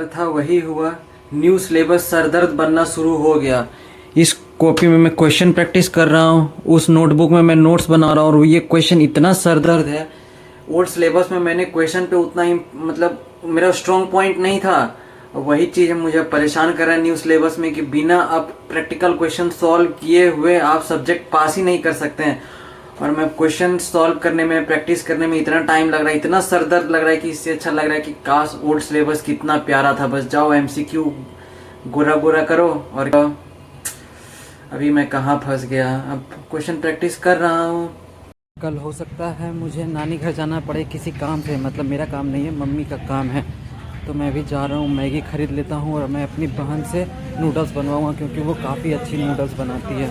था वही हुआ। न्यू सिलेबस सरदर्द बनना शुरू हो गया। इस कॉपी में मैं क्वेश्चन प्रैक्टिस कर रहा हूँ, उस नोटबुक में मैं नोट्स बना रहा हूँ और ये क्वेश्चन इतना सरदर्द है। ओल्ड सिलेबस में मैंने क्वेश्चन पे उतना ही मतलब मेरा स्ट्रॉन्ग पॉइंट नहीं था। वही चीज़ मुझे परेशान कर रहा है न्यू सिलेबस में कि बिना अब प्रैक्टिकल क्वेश्चन सॉल्व किए हुए आप सब्जेक्ट पास ही नहीं कर सकते हैं। और मैं क्वेश्चन सॉल्व करने में प्रैक्टिस करने में इतना टाइम लग रहा है, इतना सर दर्द लग रहा है कि इससे अच्छा लग रहा है कि काश ओल्ड सिलेबस कितना प्यारा था। बस जाओ एमसीक्यू गोरा गोरा करो। और अभी मैं कहाँ फंस गया। अब क्वेश्चन प्रैक्टिस कर रहा हूँ। कल हो सकता है मुझे नानी घर जाना पड़े किसी काम से, मतलब मेरा काम नहीं है, मम्मी का काम है। तो मैं भी जा रहा हूँ, मैगी ख़रीद लेता हूँ और मैं अपनी बहन से नूडल्स बनवाऊँगा क्योंकि वो काफ़ी अच्छी नूडल्स बनाती है।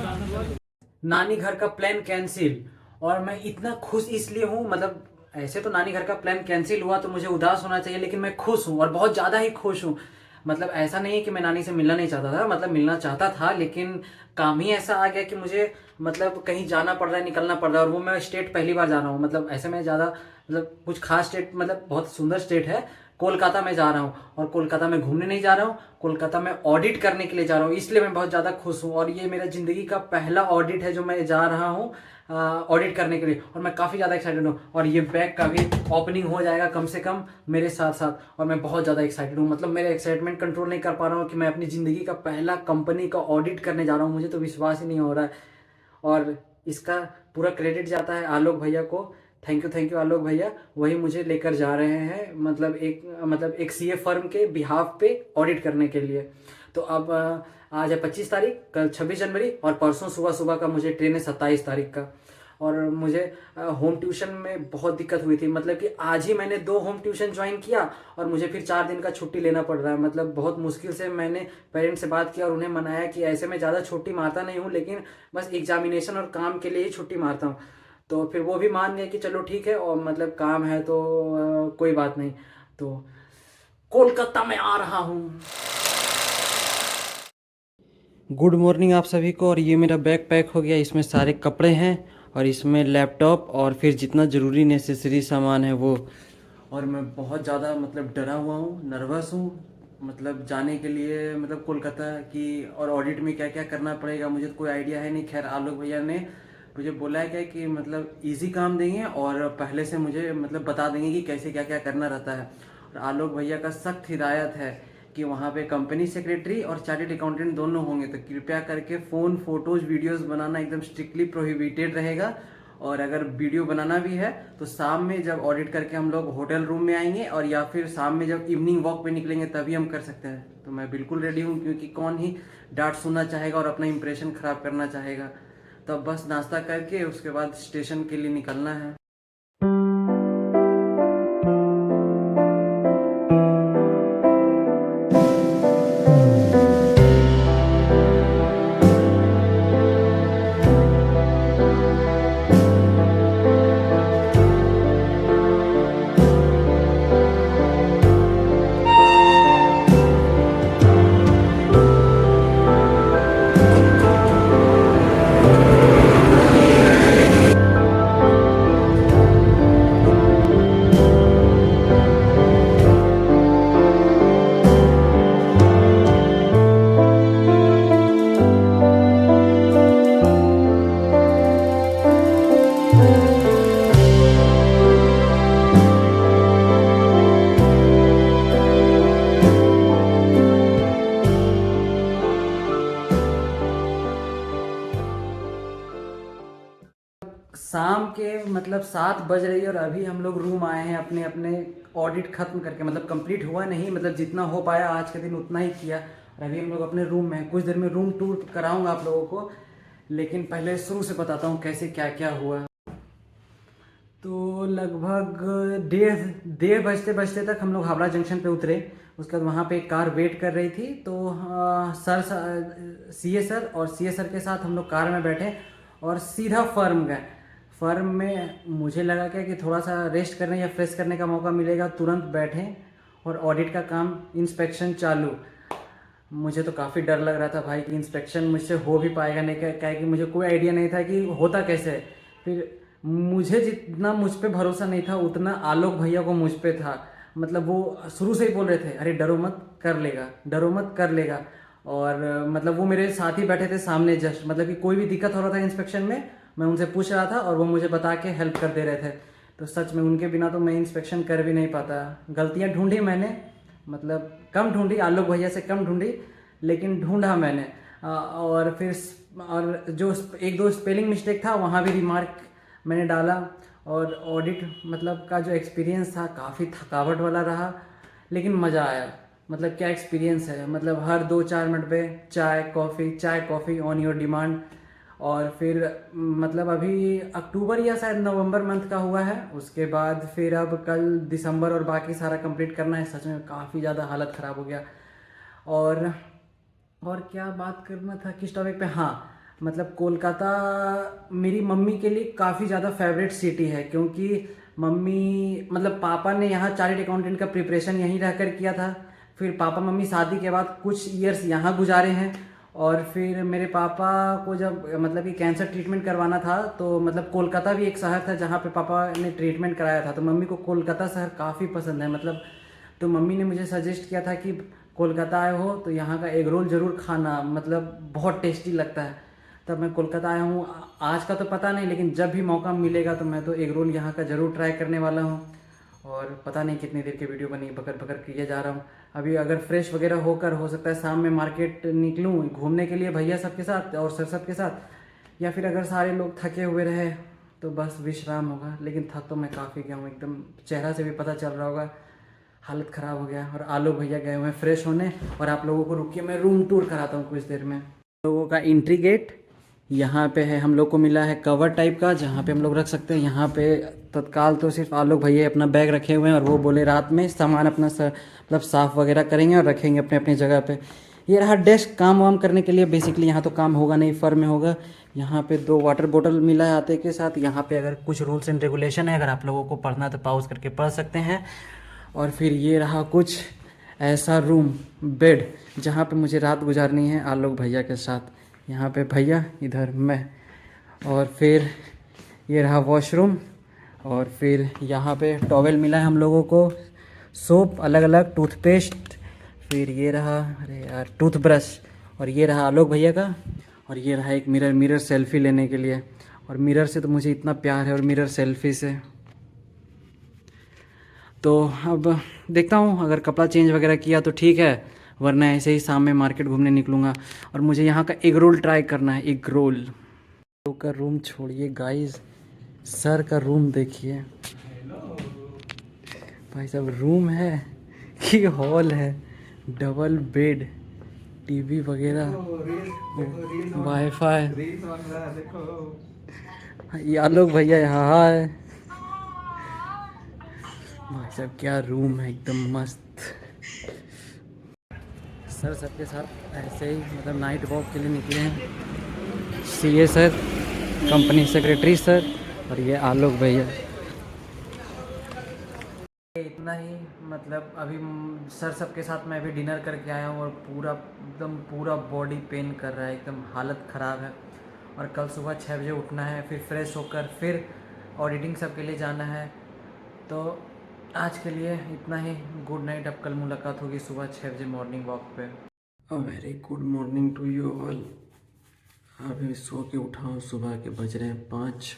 नानी घर का प्लान कैंसिल और मैं इतना खुश इसलिए हूँ, मतलब ऐसे तो नानी घर का प्लान कैंसिल हुआ तो मुझे उदास होना चाहिए, लेकिन मैं खुश हूँ और बहुत ज़्यादा ही खुश हूँ। मतलब ऐसा नहीं है कि मैं नानी से मिलना नहीं चाहता था, मतलब मिलना चाहता था, लेकिन काम ही ऐसा आ गया कि मुझे मतलब कहीं जाना पड़ रहा है, निकलना पड़ रहा है। और वो मैं स्टेट पहली बार जा रहा हूँ, मतलब ऐसे में ज़्यादा मतलब कुछ खास स्टेट, मतलब बहुत सुंदर स्टेट है, कोलकाता में जा रहा हूँ। और कोलकाता में घूमने नहीं जा रहा हूँ, कोलकाता में ऑडिट करने के लिए जा रहा हूँ, इसलिए मैं बहुत ज़्यादा खुश हूँ। और ये मेरा ज़िंदगी का पहला ऑडिट है जो मैं जा रहा हूँ ऑडिट करने के लिए, और मैं काफ़ी ज़्यादा एक्साइटेड हूँ। और ये बैग का भी ओपनिंग हो जाएगा कम से कम मेरे साथ साथ, और मैं बहुत ज़्यादा एक्साइटेड हूँ। मतलब मेरे एक्साइटमेंट कंट्रोल नहीं कर पा रहा हूँ कि मैं अपनी ज़िंदगी का पहला कंपनी का ऑडिट करने जा रहा हूँ। मुझे तो विश्वास ही नहीं हो रहा है। और इसका पूरा क्रेडिट जाता है आलोक भैया को। थैंक यू आलोक भैया, वही मुझे लेकर जा रहे हैं, मतलब एक सीए फर्म के बिहाफ पे ऑडिट करने के लिए। तो अब आज है 25 तारीख, कल 26 जनवरी, और परसों सुबह सुबह का मुझे ट्रेन है 27 तारीख का। और मुझे होम ट्यूशन में बहुत दिक्कत हुई थी, मतलब कि आज ही मैंने 2 होम ट्यूशन ज्वाइन किया और मुझे फिर 4 दिन का छुट्टी लेना पड़ रहा है। मतलब बहुत मुश्किल से मैंने पेरेंट्स से बात किया और उन्हें मनाया कि ऐसे में ज़्यादा छुट्टी मारता नहीं हूँ, लेकिन बस एग्जामिनेशन और काम के लिए ही छुट्टी मारता हूँ। तो फिर वो भी मान गए कि चलो ठीक है, और मतलब काम है तो कोई बात नहीं। तो कोलकाता में आ रहा हूँ। गुड मॉर्निंग आप सभी को। और ये मेरा बैग पैक हो गया, इसमें सारे कपड़े हैं और इसमें लैपटॉप और फिर जितना ज़रूरी नेसेसरी सामान है वो। और मैं बहुत ज़्यादा मतलब डरा हुआ हूँ, नर्वस हूँ, मतलब जाने के लिए, मतलब कोलकाता की। और ऑडिट में क्या क्या करना पड़ेगा मुझे तो कोई आइडिया है नहीं। खैर आलोक भैया ने मुझे बोला है क्या कि मतलब इजी काम देंगे और पहले से मुझे मतलब बता देंगे कि कैसे क्या क्या करना रहता है। और आलोक भैया का सख्त हिदायत है कि वहाँ पे कंपनी सेक्रेटरी और चार्टेड अकाउंटेंट दोनों होंगे, तो कृपया करके फ़ोन फोटोज वीडियोस बनाना एकदम स्ट्रिक्टली प्रोहिबिटेड रहेगा। और अगर वीडियो बनाना भी है तो शाम में जब ऑडिट करके हम लोग होटल रूम में आएंगे, और या फिर शाम में जब इवनिंग वॉक पे निकलेंगे तभी हम कर सकते हैं। तो मैं बिल्कुल रेडी हूँ, क्योंकि कौन ही डांट सुनना चाहेगा और अपना इंप्रेशन ख़राब करना चाहेगा। तो अब बस नाश्ता करके उसके बाद स्टेशन के लिए निकलना है। शाम के मतलब 7 बज रही है और अभी हम लोग रूम आए हैं अपने अपने ऑडिट खत्म करके। मतलब कंप्लीट हुआ नहीं, मतलब जितना हो पाया आज के दिन उतना ही किया। और अभी हम लोग अपने रूम में हैं, कुछ देर में रूम टूर कराऊंगा आप लोगों को, लेकिन पहले शुरू से बताता हूँ कैसे क्या क्या हुआ। तो लगभग डेढ़ डेढ़ बजते बजते तक हम लोग हावड़ा जंक्शन पे उतरे। उसके बाद वहाँ पे एक कार वेट कर रही थी, तो सीए सर और सीए सर के साथ हम लोग कार में बैठे और सीधा फर्म गए। फर्म में मुझे लगा क्या कि थोड़ा सा रेस्ट करने या फ्रेश करने का मौका मिलेगा, तुरंत बैठे और ऑडिट का काम इंस्पेक्शन चालू। मुझे तो काफ़ी डर लग रहा था भाई कि इंस्पेक्शन मुझसे हो भी पाएगा नहीं, क्या है कि मुझे कोई आइडिया नहीं था कि होता कैसे है। फिर मुझे जितना मुझ पे भरोसा नहीं था उतना आलोक भैया को मुझ पे था। मतलब वो शुरू से ही बोल रहे थे, अरे डरो मत कर लेगा, डरो मत कर लेगा। और मतलब वो मेरे साथ ही बैठे थे सामने जस्ट, मतलब कि कोई भी दिक्कत हो रहा था इंस्पेक्शन में, मैं उनसे पूछ रहा था और वो मुझे बता के हेल्प कर दे रहे थे। तो सच में उनके बिना तो मैं इंस्पेक्शन कर भी नहीं पाता। गलतियाँ ढूंढी मैंने, मतलब कम ढूंढी, आलोक भैया से कम ढूंढी, लेकिन ढूंढा मैंने। और फिर और जो एक दो स्पेलिंग मिस्टेक था वहाँ भी रिमार्क मैंने डाला। और ऑडिट मतलब का जो एक्सपीरियंस था काफ़ी थकावट वाला रहा, लेकिन मज़ा आया। मतलब क्या एक्सपीरियंस है, मतलब हर 2-4 मिनट पे चाय कॉफ़ी ऑन योर डिमांड। और फिर मतलब अभी अक्टूबर या शायद नवंबर मंथ का हुआ है, उसके बाद फिर अब कल दिसंबर और बाकी सारा कंप्लीट करना है। सच में काफ़ी ज़्यादा हालत ख़राब हो गया। और और क्या बात करना था किस टॉपिक पे, हाँ मतलब कोलकाता मेरी मम्मी के लिए काफ़ी ज़्यादा फेवरेट सिटी है, क्योंकि मम्मी मतलब पापा ने यहाँ चार्टर्ड अकाउंटेंट का प्रिपरेशन यहीं रहकर किया था। फिर पापा मम्मी शादी के बाद कुछ ईयर्स यहाँ गुजारे हैं। और फिर मेरे पापा को जब मतलब कि कैंसर ट्रीटमेंट करवाना था, तो मतलब कोलकाता भी एक शहर था जहाँ पे पापा ने ट्रीटमेंट कराया था। तो मम्मी को कोलकाता शहर काफ़ी पसंद है मतलब। तो मम्मी ने मुझे सजेस्ट किया था कि कोलकाता आए हो तो यहाँ का एग रोल ज़रूर खाना, मतलब बहुत टेस्टी लगता है। तब मैं कोलकाता आया हूँ, आज का तो पता नहीं, लेकिन जब भी मौका मिलेगा तो मैं तो एग रोल यहाँ का ज़रूर ट्राई करने वाला हूँ। और पता नहीं कितनी देर की वीडियो बनी, बकर बकर किए जा रहा हूँ। अभी अगर फ्रेश वगैरह होकर हो सकता है शाम में मार्केट निकलूँ घूमने के लिए भैया सबके साथ और सर सबके साथ, या फिर अगर सारे लोग थके हुए रहे तो बस विश्राम होगा। लेकिन थक तो मैं काफ़ी गया हूँ, एकदम चेहरा से भी पता चल रहा होगा, हालत ख़राब हो गया। और आलोक भैया गए हुए हैं फ्रेश होने। और आप लोगों को रुकिए मैं रूम टूर कराता हूँ कुछ देर में। लोगों का एंट्री गेट यहाँ पे है, हम लोग को मिला है कवर टाइप का जहाँ पे हम लोग रख सकते हैं। यहाँ पे तत्काल तो सिर्फ आलोक भैया अपना बैग रखे हुए हैं, और वो बोले रात में सामान अपना मतलब साफ़ वगैरह करेंगे और रखेंगे अपने अपनी जगह पे। ये रहा डेस्क काम वाम करने के लिए। बेसिकली यहाँ तो काम होगा नहीं, फर्म में होगा। यहाँ पे 2 वाटर बोतल मिला है आते के साथ। यहाँ पे अगर कुछ रूल्स एंड रेगुलेशन है, अगर आप लोगों को पढ़ना तो पॉज करके पढ़ सकते हैं। और फिर ये रहा कुछ ऐसा रूम, बेड, जहाँ पे मुझे रात गुजारनी है आलोक भैया के साथ। यहाँ पे भैया, इधर मैं। और फिर ये रहा वॉशरूम। और फिर यहाँ पे टॉवेल मिला है हम लोगों को, सोप अलग अलग, टूथपेस्ट, फिर ये रहा अरे यार टूथब्रश, और ये रहा आलोक भैया का। और ये रहा एक मिरर सेल्फ़ी लेने के लिए। और मिरर से तो मुझे इतना प्यार है, और मिरर सेल्फ़ी से तो अब देखता हूँ, अगर कपड़ा चेंज वगैरह किया तो ठीक है, वरना ऐसे ही शाम में मार्केट घूमने निकलूँगा। और मुझे यहाँ का एग रोल ट्राई करना है, एग रोल। तो का रूम छोड़िए गाइस, सर का रूम देखिए भाई साहब। रूम है कि हॉल है, डबल बेड, टीवी वगैरह, वाईफाई। ये आलोक भैया यहाँ है भाई साहब, क्या रूम है, एकदम मस्त। सर सबके साथ ऐसे ही मतलब नाइट वॉक के लिए निकले हैं। CA sir, company secretary sir, और ये आलोक भैया। इतना ही, मतलब अभी सर सबके साथ मैं अभी डिनर करके आया हूँ, और पूरा एकदम पूरा बॉडी पेन कर रहा है, एकदम हालत ख़राब है। और कल सुबह 6 बजे उठना है, फिर फ्रेश होकर फिर ऑडिटिंग सब के लिए जाना है। तो आज के लिए इतना ही, गुड नाइट। अब कल मुलाकात होगी सुबह 6 बजे मॉर्निंग वॉक पे। Very good morning to you all. अभी सो के उठा हूँ, सुबह के बज रहे हैं 5।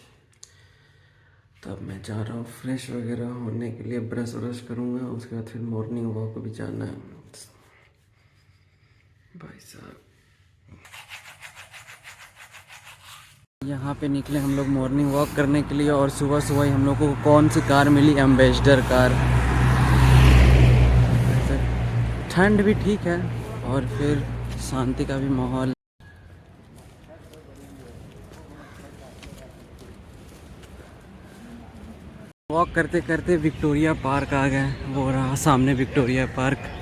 तब मैं जा रहा हूँ फ्रेश वगैरह होने के लिए, ब्रश व्रश करूँगा, उसके बाद फिर मॉर्निंग वॉक को भी जाना है भाई साहब। यहाँ पे निकले हम लोग मॉर्निंग वॉक करने के लिए, और सुबह सुबह ही हम लोग को कौन सी कार मिली, एम्बेसडर कार। ठंड भी ठीक है, और फिर शांति का भी माहौल। वॉक करते करते विक्टोरिया पार्क आ गए, वो रहा सामने विक्टोरिया पार्क।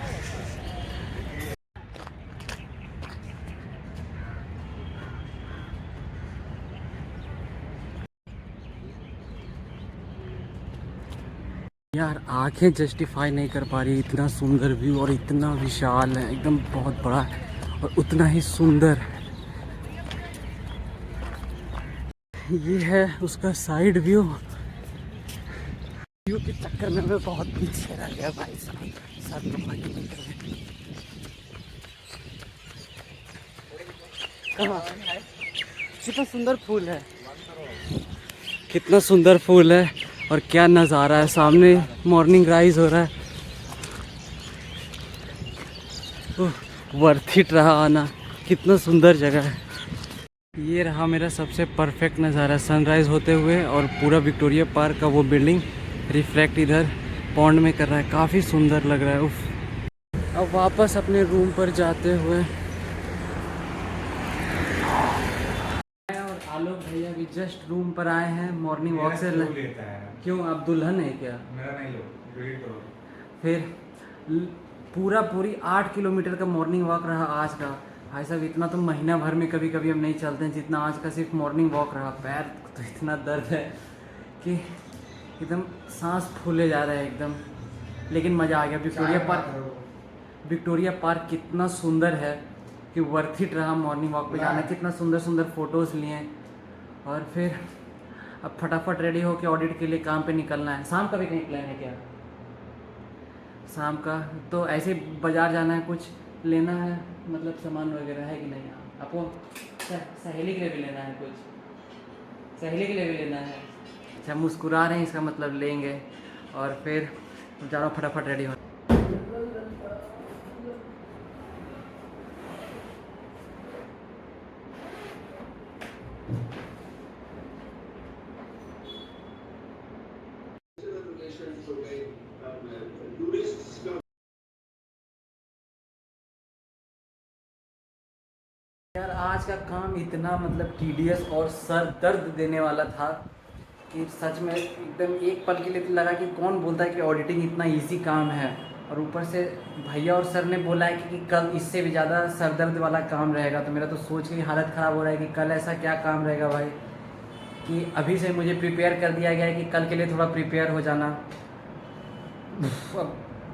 यार आंखें जस्टिफाई नहीं कर पा रही, इतना सुंदर व्यू, और इतना विशाल है, एकदम बहुत बड़ा है, और उतना ही सुंदर। ये है उसका साइड व्यू। व्यू के चक्कर में मैं बहुत पीछे रह गया भाई साहब। सर तो आगे निकल गए। कितना सुंदर फूल है, कितना सुंदर फूल है और क्या नज़ारा है। सामने मॉर्निंग राइज हो रहा है। वर्थ इट रहा आना, कितना सुंदर जगह है। ये रहा मेरा सबसे परफेक्ट नज़ारा सनराइज़ होते हुए, और पूरा विक्टोरिया पार्क का वो बिल्डिंग रिफ्लेक्ट इधर पॉन्ड में कर रहा है। काफ़ी सुंदर लग रहा है। उफ। अब वापस अपने रूम पर जाते हुए और आलोक भैया भी जस्ट रूम पर आए हैं मॉर्निंग वॉक से। क्यों, आप दुल्हन है क्या? मेरा नहीं लो, फिर पूरी 8 किलोमीटर का मॉर्निंग वॉक रहा आज का। भाई साहब इतना तो महीना भर में कभी कभी हम नहीं चलते हैं जितना आज का सिर्फ मॉर्निंग वॉक रहा। पैर तो इतना दर्द है कि एकदम सांस फूले जा रहा है एकदम। लेकिन मज़ा आ गया। विक्टोरिया पार्क कितना सुंदर है कि वर्थ इट रहा मॉर्निंग वॉक पे जाना। कितना सुंदर सुंदर फ़ोटोज़ लिए, और फिर अब फटाफट रेडी हो के ऑडिट के लिए काम पे निकलना है। शाम का भी कहीं प्लान है क्या? शाम का तो ऐसे बाज़ार जाना है, कुछ लेना है, मतलब सामान वगैरह है कि नहीं? आपको सहेली के लिए भी लेना है? कुछ सहेली के लिए भी लेना है? अच्छा, मुस्कुरा रहे हैं, इसका मतलब लेंगे। और फिर जा रहा हूँ फटाफट रेडी हो। यार आज का काम इतना मतलब टीडियस और सर दर्द देने वाला था कि सच में एकदम एक पल के लिए तो लगा कि कौन बोलता है कि ऑडिटिंग इतना इजी काम है। और ऊपर से भैया और सर ने बोला है कि कल इससे भी ज़्यादा सर दर्द वाला काम रहेगा। तो मेरा तो सोच के हालत ख़राब हो रहा है कि कल ऐसा क्या काम रहेगा भाई, कि अभी से मुझे प्रिपेयर कर दिया गया है कि कल के लिए थोड़ा प्रिपेयर हो जाना।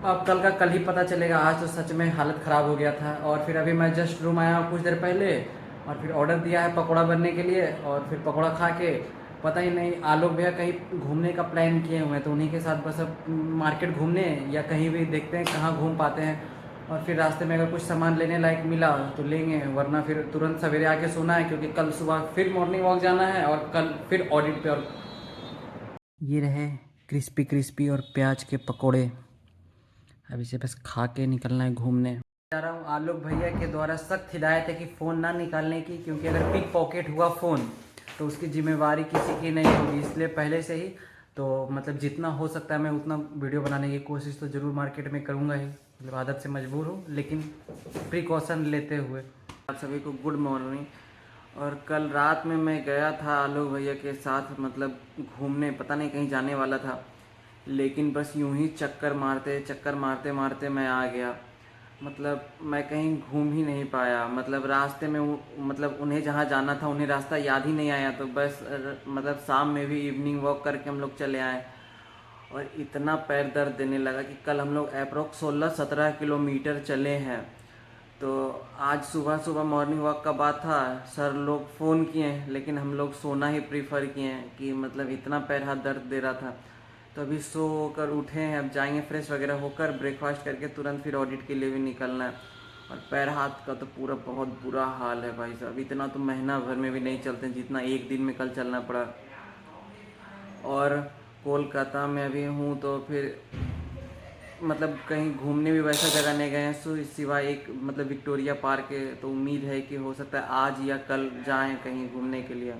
अब कल का कल ही पता चलेगा। आज तो सच में हालत ख़राब हो गया था। और फिर अभी मैं जस्ट रूम आया हूँ कुछ देर पहले, और फिर ऑर्डर दिया है पकौड़ा बनने के लिए। और फिर पकौड़ा खा के पता ही नहीं, आलोक भैया कहीं घूमने का प्लान किए हुए हैं, तो उन्हीं के साथ बस अब मार्केट घूमने या कहीं भी देखते हैं कहाँ घूम पाते हैं। और फिर रास्ते में अगर कुछ सामान लेने लायक मिला तो लेंगे, वरना फिर तुरंत सवेरे आके सोना है, क्योंकि कल सुबह फिर मॉर्निंग वॉक जाना है और कल फिर ऑडिट पे। और ये रहे क्रिस्पी क्रिस्पी और प्याज के पकौड़े। अब इसे बस खा के निकलना है घूमने। जा रहा हूँ। आलोक भैया के द्वारा सख्त हिदायत है कि फ़ोन ना निकालने की, क्योंकि अगर पिक पॉकेट हुआ फ़ोन तो उसकी जिम्मेवारी किसी की नहीं होगी। इसलिए पहले से ही तो मतलब जितना हो सकता है मैं उतना वीडियो बनाने की कोशिश तो ज़रूर मार्केट में करूँगा ही। मतलब आदत से मजबूर हूँ, लेकिन प्रिकॉशन लेते हुए। आप सभी को गुड मॉर्निंग। और कल रात में मैं गया था आलोक भैया के साथ मतलब घूमने, पता नहीं कहीं जाने वाला था, लेकिन बस यूं ही चक्कर मारते मारते मैं आ गया। मतलब मैं कहीं घूम ही नहीं पाया। मतलब रास्ते में मतलब उन्हें जहाँ जाना था उन्हें रास्ता याद ही नहीं आया। तो बस मतलब शाम में भी इवनिंग वॉक करके हम लोग चले आए, और इतना पैर दर्द देने लगा कि कल हम लोग अप्रॉक्स 16-17 किलोमीटर चले हैं। तो आज सुबह सुबह मॉर्निंग वॉक का बात था, सर लोग फ़ोन किए, लेकिन हम लोग सोना ही प्रीफर किए कि मतलब इतना पैर हाथ दर्द दे रहा था। तो अभी सो कर उठे हैं, अब जाएंगे फ्रेश वगैरह होकर, ब्रेकफास्ट करके तुरंत फिर ऑडिट के लिए भी निकलना है। और पैर हाथ का तो पूरा बहुत बुरा हाल है भाई साहब। इतना तो महीना भर में भी नहीं चलते जितना एक दिन में कल चलना पड़ा। और कोलकाता में अभी हूँ तो फिर मतलब कहीं घूमने भी वैसा जगह नहीं गए हैं सिवाय एक मतलब विक्टोरिया पार्क है। तो उम्मीद है कि हो सकता है आज या कल जाएं कहीं घूमने के लिए।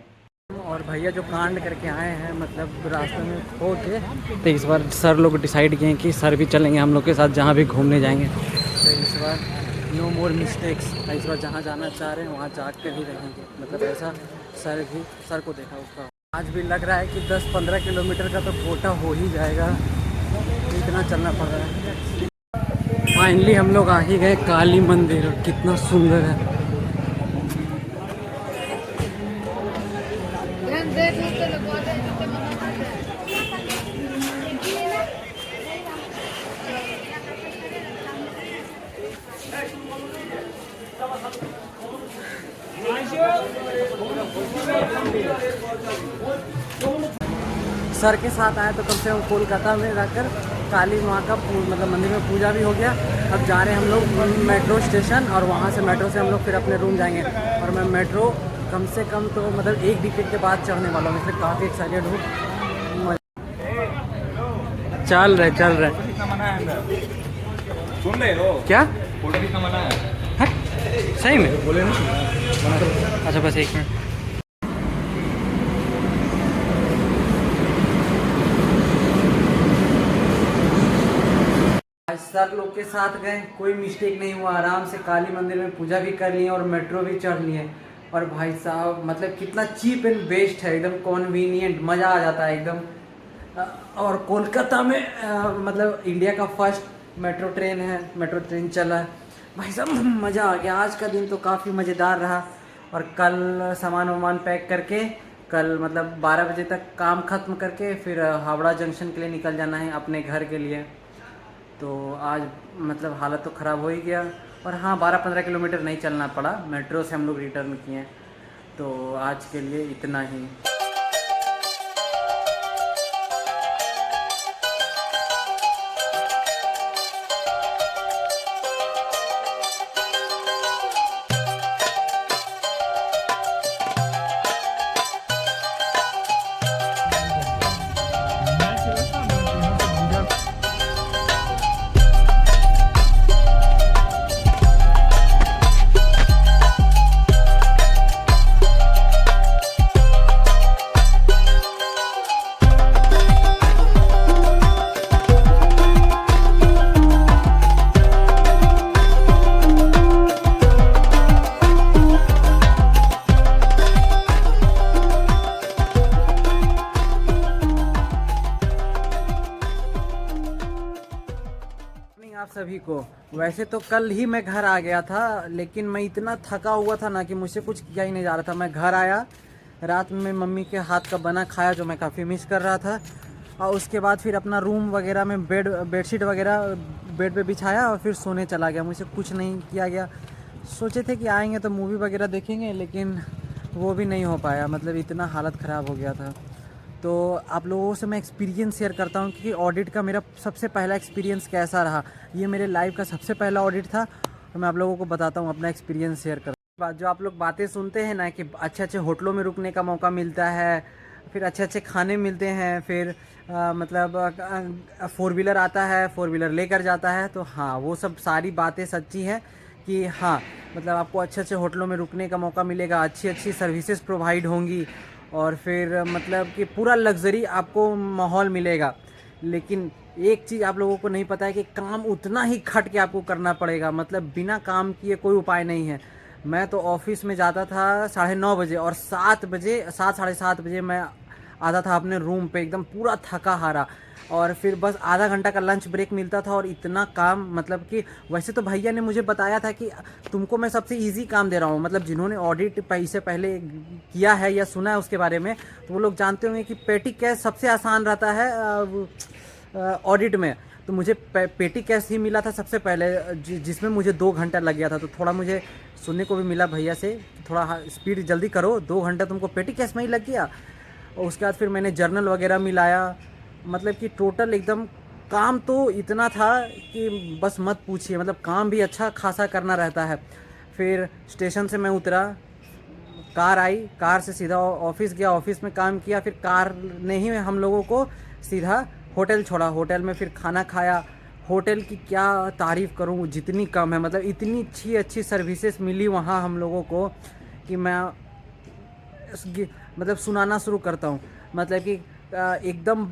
और भैया जो कांड करके आए हैं मतलब रास्ते में खो के, तो इस बार सर लोग डिसाइड किए कि सर भी चलेंगे हम लोग के साथ जहाँ भी घूमने जाएंगे। तो इस बार नो मोर मिस्टेक्स। इस बार जहाँ जाना चाह रहे हैं वहाँ जा कर ही रहेंगे। मतलब ऐसा सर को देखा उसका। आज भी लग रहा है कि 10-15 किलोमीटर का तो कोटा हो ही जाएगा, इतना चलना पड़ रहा है। फाइनली हम लोग आ ही गए काली मंदिर, कितना सुंदर है। सर के साथ आए तो कम से कम कोलकाता में रहकर काली माँ का मतलब मंदिर में पूजा भी हो गया। अब जा रहे हैं हम लोग मेट्रो स्टेशन और वहाँ से मेट्रो से हम लोग फिर अपने रूम जाएंगे। और मैं मेट्रो कम से कम तो मतलब 1 डिकेड के बाद चढ़ने वाला हूँ, इसलिए काफ़ी एक्साइटेड हूँ। चल रहे सुन रहे हो क्या फोटो भी मना है। सही में बोले ना अच्छा बस 1 मिनट। आज सर लोग के साथ गए, कोई मिस्टेक नहीं हुआ, आराम से काली मंदिर में पूजा भी कर लिए और मेट्रो भी चढ़ लिए। और भाई साहब मतलब कितना चीप एंड बेस्ट है, एकदम कन्वीनियंट, मज़ा आ जाता है एकदम। और कोलकाता में मतलब इंडिया का फर्स्ट मेट्रो ट्रेन चला है भाई साहब, मज़ा आ गया। आज का दिन तो काफ़ी मज़ेदार रहा। और कल सामान वामान पैक करके कल मतलब 12 बजे तक काम ख़त्म करके फिर हावड़ा जंक्शन के लिए निकल जाना है अपने घर के लिए। तो आज मतलब हालत तो ख़राब हो ही गया। और हाँ 12-15 किलोमीटर नहीं चलना पड़ा, मेट्रो से हम लोग रिटर्न किए। तो आज के लिए इतना ही। आप सभी को वैसे तो कल ही मैं घर आ गया था, लेकिन मैं इतना थका हुआ था ना कि मुझसे कुछ किया ही नहीं जा रहा था। मैं घर आया, रात में मम्मी के हाथ का बना खाया जो मैं काफ़ी मिस कर रहा था। और उसके बाद फिर अपना रूम वगैरह में बेडशीट वगैरह बेड पे बिछाया और फिर सोने चला गया। मुझसे कुछ नहीं किया गया। सोचे थे कि आएंगे तो मूवी वगैरह देखेंगे, लेकिन वो भी नहीं हो पाया, मतलब इतना हालत ख़राब हो गया था। तो आप लोगों से मैं एक्सपीरियंस शेयर करता हूँ कि ऑडिट का मेरा सबसे पहला एक्सपीरियंस कैसा रहा। ये मेरे लाइफ का सबसे पहला ऑडिट था, तो मैं आप लोगों को बताता हूँ, अपना एक्सपीरियंस शेयर करता हूँ। जो आप लोग बातें सुनते हैं ना कि अच्छे अच्छे होटलों में रुकने का मौका मिलता है, फिर अच्छे अच्छे खाने मिलते हैं, फिर मतलब 4 व्हीलर आता है, 4 व्हीलर लेकर जाता है, तो हाँ वो सब सारी बातें सच्ची हैं कि हाँ मतलब आपको अच्छे अच्छे होटलों में रुकने का मौका मिलेगा, अच्छी अच्छी सर्विसेज प्रोवाइड होंगी और फिर मतलब कि पूरा लग्जरी आपको माहौल मिलेगा। लेकिन एक चीज़ आप लोगों को नहीं पता है कि काम उतना ही खट के आपको करना पड़ेगा, मतलब बिना काम किए कोई उपाय नहीं है। मैं तो ऑफिस में जाता था 9:30 बजे और 7 बजे 7-7:30 बजे मैं आता था अपने रूम पे एकदम पूरा थका हारा। और फिर बस आधा घंटा का लंच ब्रेक मिलता था और इतना काम, मतलब कि वैसे तो भैया ने मुझे बताया था कि तुमको मैं सबसे इजी काम दे रहा हूँ, मतलब जिन्होंने ऑडिट पैसे पहले किया है या सुना है उसके बारे में, तो वो लोग जानते होंगे कि पेटी कैश सबसे आसान रहता है ऑडिट में। तो मुझे पेटी कैश ही मिला था सबसे पहले, जिसमें मुझे 2 घंटा लग गया था। तो थोड़ा मुझे सुनने को भी मिला भैया से, थोड़ा स्पीड जल्दी करो, 2 घंटा तुमको पेटी कैश में ही लग गया। और उसके बाद फिर मैंने जर्नल वगैरह मिलाया, मतलब कि टोटल एकदम काम तो इतना था कि बस मत पूछिए, मतलब काम भी अच्छा खासा करना रहता है। फिर स्टेशन से मैं उतरा, कार आई, कार से सीधा ऑफिस गया, ऑफिस में काम किया, फिर कार ने ही हम लोगों को सीधा होटल छोड़ा। होटल में फिर खाना खाया। होटल की क्या तारीफ़ करूं, जितनी कम है, मतलब इतनी अच्छी अच्छी सर्विसेज मिली वहाँ हम लोगों को कि मैं मतलब सुनाना शुरू करता हूँ। मतलब कि एकदम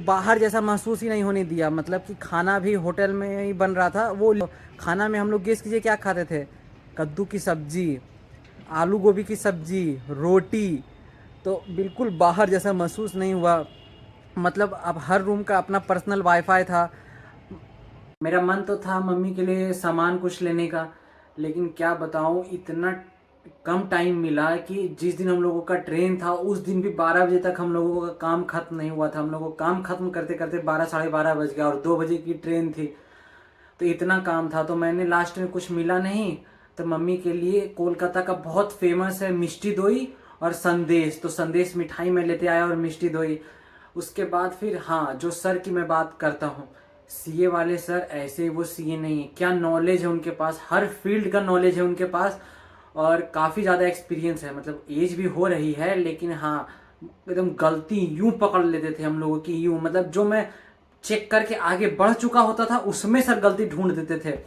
बाहर जैसा महसूस ही नहीं होने दिया, मतलब कि खाना भी होटल में ही बन रहा था। वो खाना में हम लोग गेस कीजिए क्या खाते थे, कद्दू की सब्जी, आलू गोभी की सब्जी, रोटी, तो बिल्कुल बाहर जैसा महसूस नहीं हुआ। मतलब अब हर रूम का अपना पर्सनल वाईफाई था। मेरा मन तो था मम्मी के लिए सामान कुछ लेने का, लेकिन क्या बताऊं इतना कम टाइम मिला कि जिस दिन हम लोगों का ट्रेन था उस दिन भी 12 बजे तक हम लोगों का काम खत्म नहीं हुआ था। हम लोगों को काम खत्म करते करते 12-12:30 बज गया और 2 बजे की ट्रेन थी। तो इतना काम था, तो मैंने लास्ट में कुछ मिला नहीं, तो मम्मी के लिए कोलकाता का बहुत फेमस है मिष्टी दोई और संदेश, तो संदेश मिठाई में लेते आया और मिष्टी दोई। उसके बाद फिर हाँ, जो सर की मैं बात करता हूँ, सीए वाले सर ऐसे वो सीए नहीं है, क्या नॉलेज है उनके पास, हर फील्ड का नॉलेज है उनके पास और काफ़ी ज़्यादा एक्सपीरियंस है। मतलब एज भी हो रही है लेकिन हाँ, एकदम गलती यूं पकड़ लेते थे हम लोगों की, यूं मतलब जो मैं चेक करके आगे बढ़ चुका होता था उसमें सर गलती ढूंढ देते थे।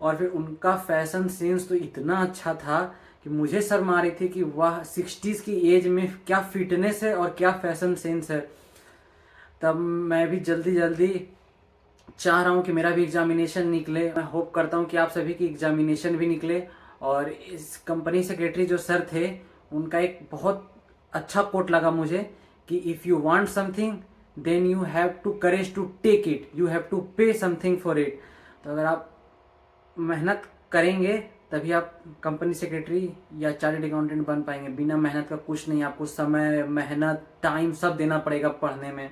और फिर उनका फैशन सेंस तो इतना अच्छा था कि मुझे शर्म आ रही थी कि वाह, 60s की एज में क्या फिटनेस है और क्या फैशन सेंस है। तब मैं भी जल्दी जल्दी चाह रहा हूँ कि मेरा भी एग्जामिनेशन निकले। मैं होप करता हूँ कि आप सभी की एग्जामिनेशन भी निकले। और इस कंपनी सेक्रेटरी जो सर थे, उनका एक बहुत अच्छा कोट लगा मुझे कि if you want something then you have to courage to take it, you have to pay something for it. तो अगर आप मेहनत करेंगे तभी आप कंपनी सेक्रेटरी या चार्टर्ड अकाउंटेंट बन पाएंगे। बिना मेहनत का कुछ नहीं, आपको समय, मेहनत, टाइम सब देना पड़ेगा पढ़ने में।